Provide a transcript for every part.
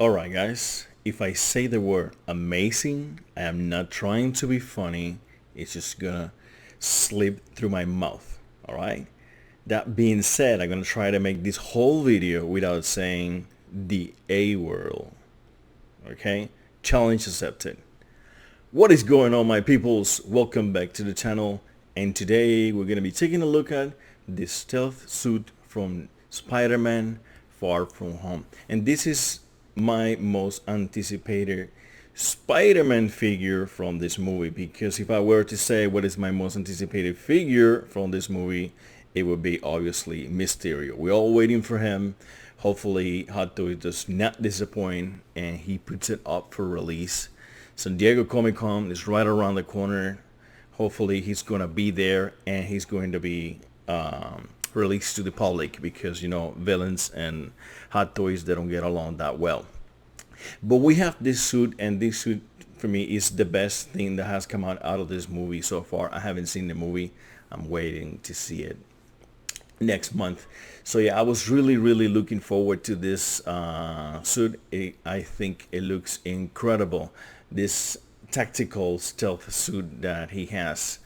Alright guys, if I say the word amazing, I am not trying to be funny. It's just gonna slip through my mouth. Alright? That being said, I'm gonna try to make this whole video without saying the A word. Okay? Challenge accepted. What is going on, my peoples? Welcome back to the channel. And today we're gonna be taking a look at the stealth suit from Spider-Man Far From Home. And this is my most anticipated Spider-Man figure from this movie, because if I were to say what is my most anticipated figure from this movie, it would be obviously Mysterio. We're all waiting for him. Hopefully Hot Toys does not disappoint and he puts it up for release. San Diego Comic Con is right around the corner. Hopefully he's gonna be there and he's going to be released to the public, because you know, villains and Hot Toys, they don't get along that well. But we have this suit, and this suit for me is the best thing that has come out of this movie so far. I haven't seen the movie. I'm waiting to see it next month. So yeah, I was really looking forward to this suit. I think it looks incredible, this tactical stealth suit that he has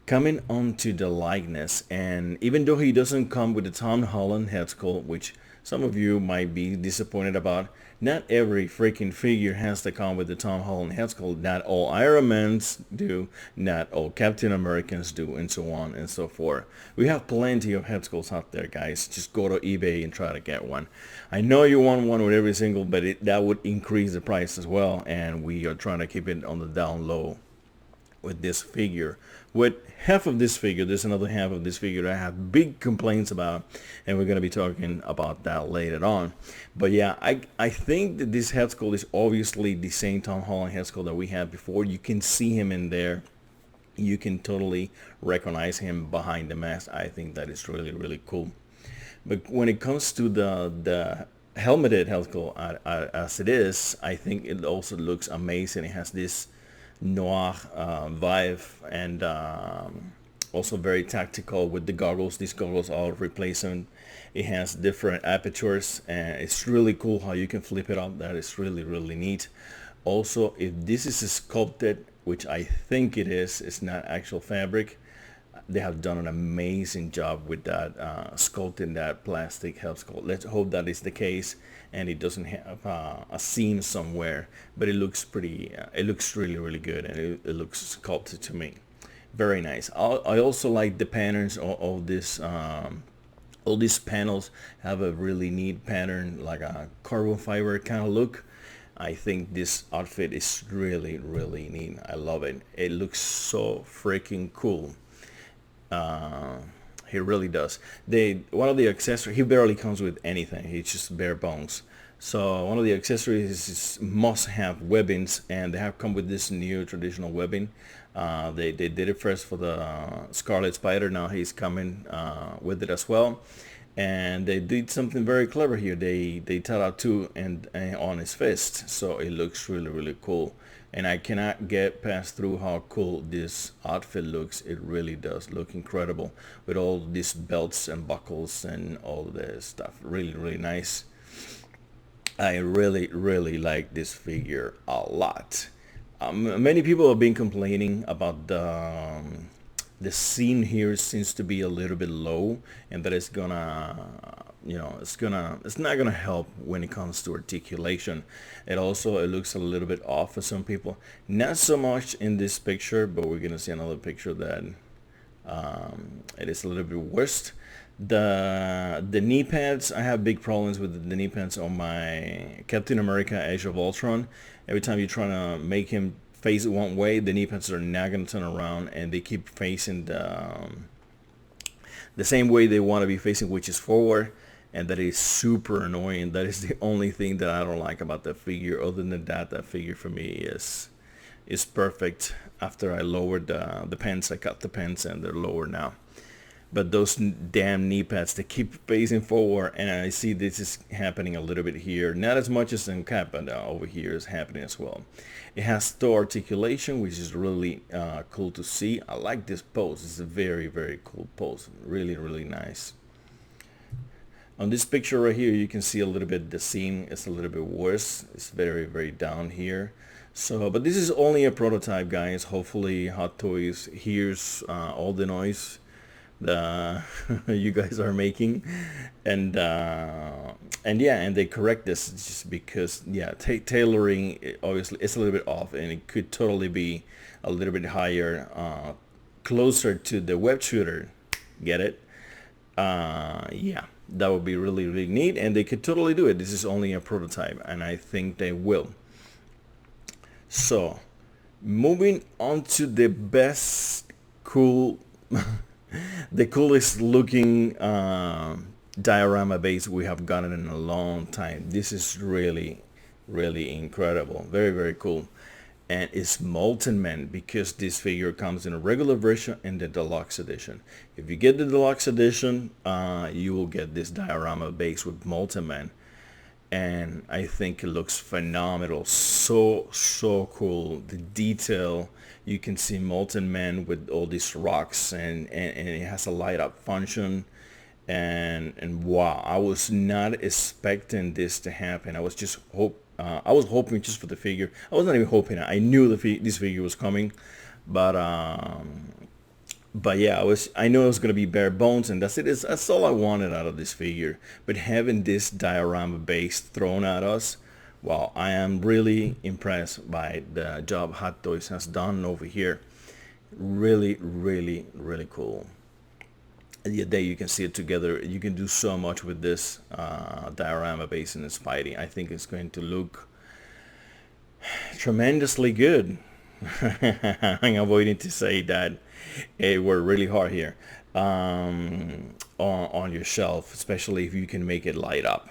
coming onto the likeness. And even though he doesn't come with the Tom Holland head sculpt, which some of you might be disappointed about, not every freaking figure has to come with the Tom Holland head sculpt. Not all Iron Mans do, not all Captain Americans do, and so on and so forth. We have plenty of head sculpts out there, guys. Just go to eBay and try to get one. I know you want one with every single, but that would increase the price as well, and we are trying to keep it on the down low with this figure. With half of this figure, there's another half of this figure that I have big complaints about, and we're going to be talking about that later on. But yeah, I think that this head sculpt is obviously the same Tom Holland head sculpt that we had before. You can see him in there. You can totally recognize him behind the mask. I think that is really cool. But when it comes to the helmeted head sculpt as it is, I think it also looks amazing. It has this noir vibe, and also very tactical with the goggles. These goggles are replacement. It has different apertures, and it's really cool how you can flip it up. That is really neat. Also, if this is sculpted, which I think it is, it's not actual fabric, they have done an amazing job with that, sculpting that plastic head sculpt. Let's hope that is the case and it doesn't have a seam somewhere, but it looks pretty, it looks really good, and it looks sculpted to me. Very nice. I also like the patterns of this. All these panels have a really neat pattern, like a carbon fiber kind of look. I think this outfit is really neat. I love it. It looks so freaking cool. He really does. One of the accessories, he barely comes with anything. He's just bare bones. So one of the accessories is must have webbings, and they have come with this new traditional webbing. They did it first for the Scarlet Spider. Now he's coming with it as well. And they did something very clever here. They tied out two and on his fist, so it looks really cool. And I cannot get past through how cool this outfit looks. It really does look incredible with all these belts and buckles and all this stuff. Really nice. I really like this figure a lot. Many people have been complaining about the scene here seems to be a little bit low, and that it's gonna, you know, it's not gonna help when it comes to articulation. It looks a little bit off for some people. Not so much in this picture, but we're gonna see another picture that it is a little bit worse. The knee pads, I have big problems with the knee pads on my Captain America Age of Ultron. Every time you're trying to make him face it one way, the knee pads are not going to turn around, and they keep facing the same way they want to be facing, which is forward, and that is super annoying. That is the only thing that I don't like about that figure. Other than that, that figure for me is perfect. After I lowered the pants, I cut the pants and they're lower now. But those damn knee pads, they keep facing forward, and I see this is happening a little bit here. Not as much as in Cap, but over here is happening as well. It has toe articulation, which is really cool to see. I like this pose. It's a very cool pose. Really nice. On this picture right here, you can see a little bit the scene is a little bit worse. It's very, very down here. So, but this is only a prototype, guys. Hopefully Hot Toys hears all the noise the you guys are making, and yeah, and they correct this just because, yeah, tailoring obviously is a little bit off, and it could totally be a little bit higher, closer to the web shooter. Get it? Yeah, that would be really, really neat, and they could totally do it. This is only a prototype, and I think they will. So, moving on to the best cool, the coolest looking diorama base we have gotten in a long time. This is really, really incredible. Very, very cool. And it's Molten Man, because this figure comes in a regular version and the deluxe edition. If you get the deluxe edition, you will get this diorama base with Molten Man. And I think it looks phenomenal. So cool. The detail, you can see Molten Man with all these rocks, and it has a light up function, and wow, I was not expecting this to happen. I was hoping just for the figure. I was not even hoping. I knew this figure was coming, but yeah, I know it was gonna be bare bones, and that's all I wanted out of this figure. But having this diorama base thrown at us, wow, I am really impressed by the job Hot Toys has done over here. Really, really, really cool. And yeah, there you can see it together. You can do so much with this diorama base in the Spidey. I think it's going to look tremendously good. I'm avoiding to say that it worked really hard here on your shelf, especially if you can make it light up.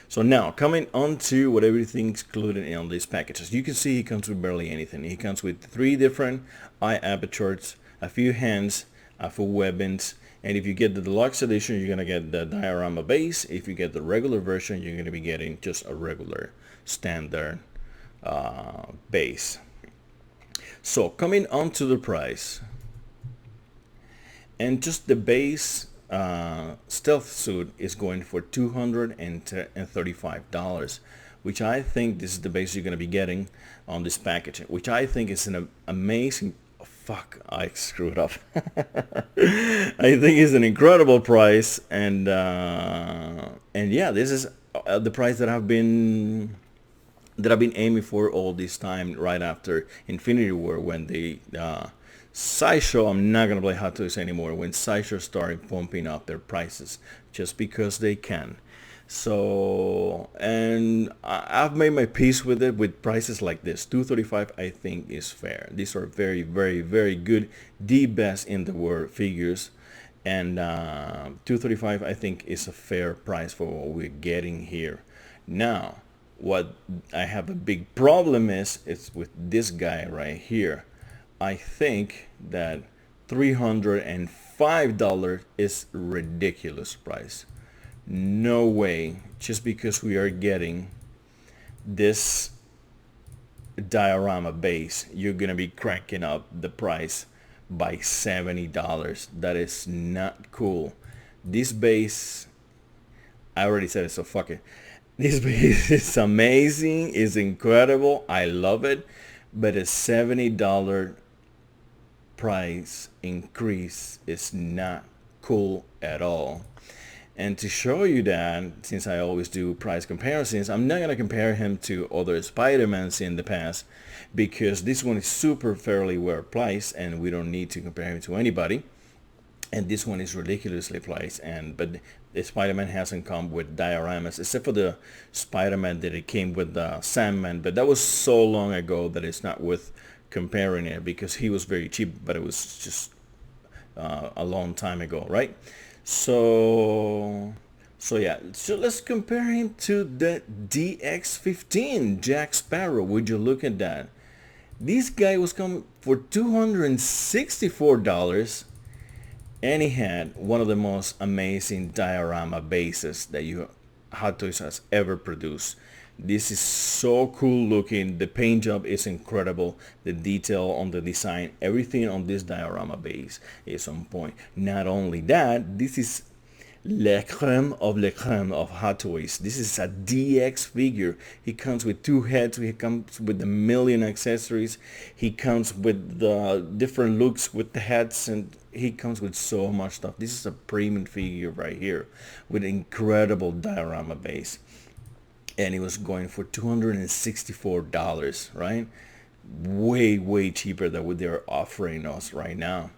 So now, coming on to what everything's included in these packages. You can see he comes with barely anything. He comes with 3 different eye apertures, a few hands, a few weapons, and if you get the deluxe edition, you're gonna get the diorama base. If you get the regular version, you're gonna be getting just a regular standard base. So coming on to the price, and just the base stealth suit is going for $235, which I think this is the base you're going to be getting on this package, which I think is an amazing, fuck, I screwed up. I think it's an incredible price, and yeah, this is the price that I've been aiming for all this time, right after Infinity War, when they Sideshow, I'm not gonna play Hot Toys anymore, when Sideshow started pumping up their prices just because they can. So, and I've made my peace with it. With prices like this, $235 I think is fair. These are very, very, very good, the best in the world figures, and $235 I think is a fair price for what we're getting here. Now, what I have a big problem is with this guy right here. I think that $305 is ridiculous price. No way, just because we are getting this diorama base, you're gonna be cranking up the price by $70. That is not cool. This base, I already said it, so fuck it. This base is amazing, is incredible, I love it, but a $70 price increase is not cool at all. And to show you that, since I always do price comparisons, I'm not gonna compare him to other Spider-Mans in the past, because this one is super fairly well priced and we don't need to compare him to anybody. And this one is ridiculously priced, but the Spider-Man hasn't come with dioramas, except for the Spider-Man that it came with the Sandman, but that was so long ago that it's not worth comparing it, because he was very cheap, but it was just a long time ago, right? So yeah, so let's compare him to the DX15 Jack Sparrow. Would you look at that? This guy was coming for $264, and he had one of the most amazing diorama bases that Hot Toys has ever produced. This is so cool looking. The paint job is incredible. The detail on the design, everything on this diorama base is on point. Not only that, this is le creme of Hot Toys. This is a DX figure. He comes with two heads. He comes with a million accessories. He comes with the different looks with the heads, and he comes with so much stuff. This is a premium figure right here with incredible diorama base. And it was going for $264, right? Way cheaper than what they're offering us right now.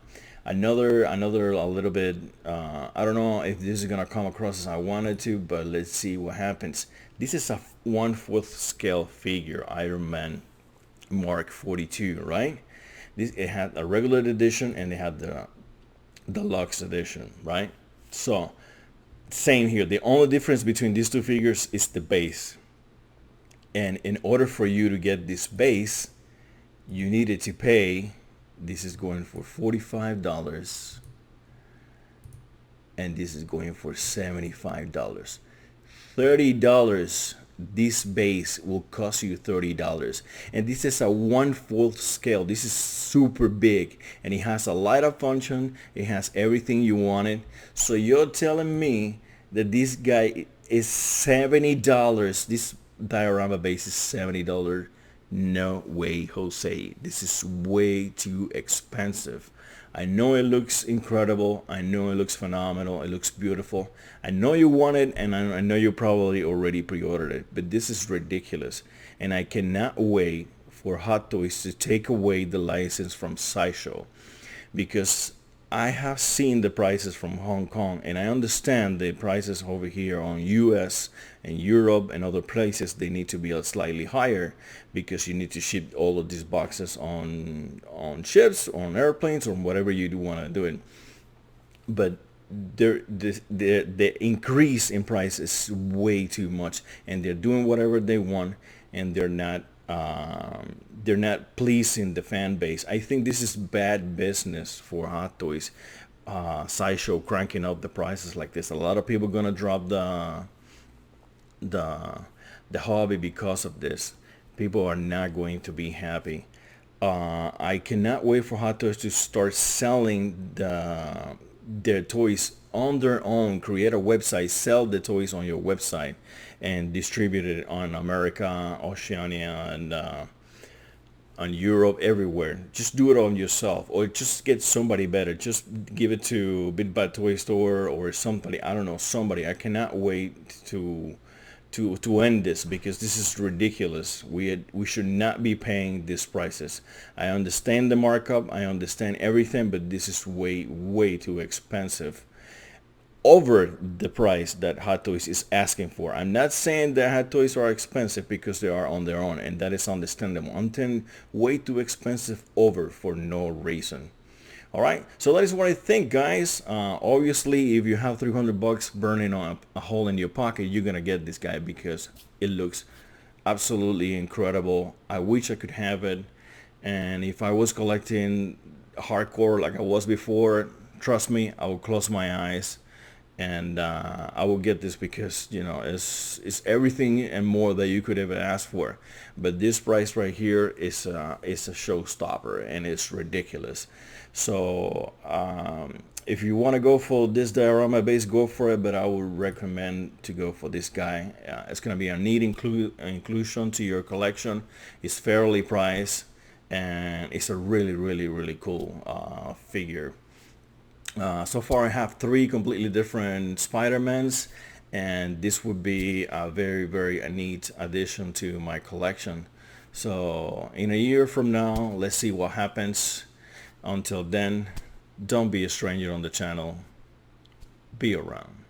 Another a little bit, I don't know if this is gonna come across as I wanted to, but let's see what happens. This is a 1/4 scale figure, Iron Man Mark 42, right? It had a regular edition and it had the deluxe edition, right? So same here. The only difference between these two figures is the base. And in order for you to get this base, you needed to pay, this is going for $45 and this is going for $75. $30. This base will cost you $30, and this is a 1/4 scale. This is super big, and it has a light up function. It has everything you wanted. So you're telling me that this guy is $70? This diorama base is $70? No way, Jose. This is way too expensive. I know it looks incredible. I know it looks phenomenal. It looks beautiful. I know you want it, and I know you probably already pre-ordered it, but this is ridiculous. And I cannot wait for Hot Toys to take away the license from Sideshow, because I have seen the prices from Hong Kong, and I understand the prices over here on US and Europe and other places. They need to be slightly higher because you need to ship all of these boxes on ships, on airplanes, or whatever you do want to do it. But the increase in price is way too much, and they're doing whatever they want, and they're not pleasing the fan base. I think this is bad business for Hot Toys. Sideshow cranking up the prices like this. A lot of people gonna drop the hobby because of this. People are not going to be happy. I cannot wait for Hot Toys to start selling their toys on their own. Create a website, sell the toys on your website, and distribute it on America, Oceania, and on Europe, everywhere. Just do it on yourself, or just get somebody better. Just give it to Big Bad Toy Store or somebody. I don't know, somebody. I cannot wait to end this, because this is ridiculous. We should not be paying these prices. I understand the markup, I understand everything, but this is way too expensive, over the price that Hot Toys is asking for. I'm not saying that Hot Toys are expensive, because they are on their own, and that is understandable. I'm telling, way too expensive over for no reason. All right, so that is what I think, guys. Obviously, if you have $300 burning on a hole in your pocket, you're gonna get this guy because it looks absolutely incredible. I wish I could have it, and if I was collecting hardcore like I was before, trust me, I would close my eyes, and I will get this, because you know it's everything and more that you could ever ask for. But this price right here is a showstopper, and it's ridiculous. So if you want to go for this diorama base, go for it, but I would recommend to go for this guy. It's going to be a neat inclusion to your collection. It's fairly priced, and it's a really cool figure. So far I have 3 completely different Spider-Mans, and this would be a very neat addition to my collection. So in a year from now, let's see what happens. Until then, don't be a stranger on the channel. Be around.